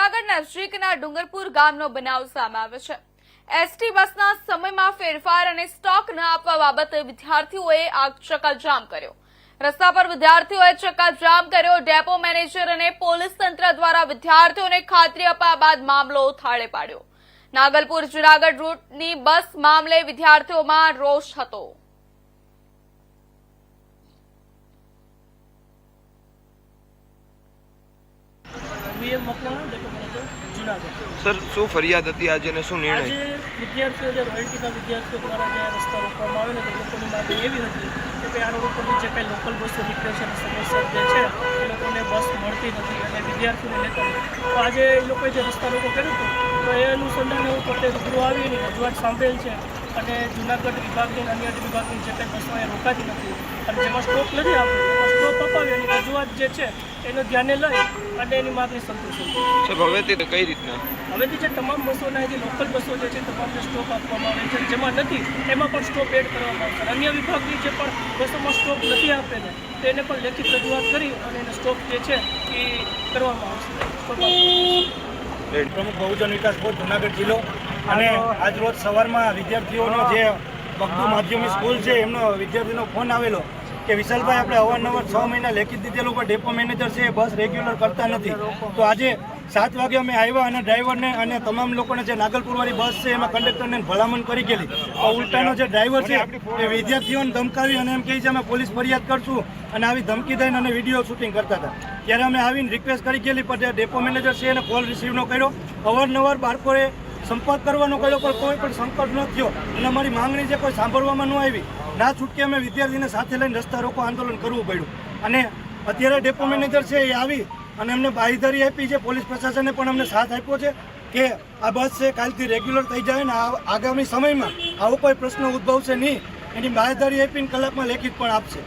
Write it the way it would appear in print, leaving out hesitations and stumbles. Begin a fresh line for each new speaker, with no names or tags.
જૂનાગઢ નજીકના ડુંગરપુર ગામનો બનાવ સામે આવ્યો છે। એસટી બસના સમયમાં ફેરફાર અને સ્ટોક ન આપવા બાબતે વિદ્યાર્થીઓએ ચક્કાજામ કર્યો। રસ્તા પર વિદ્યાર્થીઓએ ચક્કાજામ કર્યો। ડેપો મેનેજર અને પોલીસ તંત્ર દ્વારા વિદ્યાર્થીઓને ખાતરી અપાયા બાદ મામલો થાળે પાડ્યો। નાગલપુર જૂનાગઢ રૂટની બસ મામલે વિદ્યાર્થીઓમાં રોષ હતો।
सर शू फरियाद थी आज ने शू निर्णय
आज विद्यार्थी रोयल्टी विद्यार्थी द्वारा जो रस्ता रोकવામાં આવેલો લોકોની માંગ એવી હતી કે આ રોડ ઉપર જે કંઈ લોકલ બસો નીકળે છે સમયસર જે છે એ લોકોને બસ મળતી નથી અને વિદ્યાર્થીઓને લેતા નથી। તો આજે એ લોકોએ જે રસ્તા રોકો કર્યું હતું તો એ અનુસંધાને હું પોતે રૂબરૂ આવીને રજૂઆત સાંભળેલ છે અને જૂનાગઢ વિભાગની અન્ય વિભાગની જે કંઈ બસો એ રોકાતી નથી અને જેમાં સ્ટોપ નથી આપતો એમાં સ્ટોપ અપાવી અને રજૂઆત જે છે એનો ધ્યાને લઈ અને એની માગણી સંતોષી।
સાહેબ હવેથી કઈ રીતના
હવેથી જે તમામ બસોના જે લોકલ બસો જે છે તમામને સ્ટોપ આપવામાં આવે છે, જેમાં નથી એમાં પણ સ્ટોપ એડ કરવામાં આવશે। અન્ય વિભાગની જે પણ બસોમાં સ્ટોપ નથી આપેલો તેને પણ લેખિત રજૂઆત કરી અને એને સ્ટોપ જે છે એ કરવામાં આવશે।
પ્રમુખ બહુજન વિકાસ બોર્ડ જૂનાગઢ જિલ્લો અને આજરોજ સવારમાં વિદ્યાર્થીઓનો જે બગદુ માધ્યમિક સ્કૂલ છે એમનો વિદ્યાર્થીનો ફોન આવેલો કે વિશાલભાઈ આપણે અવારનવાર 6 મહિના લેખિત દીધેલું પણ ડેપો મેનેજર છે એ બસ રેગ્યુલર કરતા નથી। તો આજે 7 વાગે અમે આવ્યા અને ડ્રાઈવરને અને તમામ લોકોને જે નાગલપુરવાળી બસ છે એમાં કંડક્ટરને ભલામણ કરી ગયેલી। તો ઉલટાનો જે ડ્રાઈવર છે એ વિદ્યાર્થીઓને ધમકાવી અને એમ કહે છે અમે પોલીસ ફરિયાદ કરશું અને આવી ધમકી દઈને અને વિડીયો શૂટિંગ કરતા હતા। ત્યારે અમે આવીને રિક્વેસ્ટ કરી ગયેલી પણ ડેપો મેનેજર છે એને કોલ રિસીવ ન કર્યો। અવારનવાર બાળકોએ સંપર્ક કરવાનો કર્યો પણ કોઈ પણ સંપર્ક ન થયો અને અમારી માંગણી જે કોઈ સાંભળવામાં ન આવી। ના છૂટકે અમે વિદ્યાર્થીને સાથે લઈને રસ્તા રોકો આંદોલન કરવું પડ્યું અને અત્યારે ડેપો મેનેજર છે એ આવી અને અમને બાંયધરી આપી છે। પોલીસ પ્રશાસને પણ અમને સાથ આપ્યો છે કે આ બસ છે કાલથી રેગ્યુલર થઈ જાય ને આગામી સમયમાં આવો કોઈ પ્રશ્ન ઉદ્ભવશે નહીં, એની બાંયધરી આપીને કલાકમાં લેખિત પણ આપશે।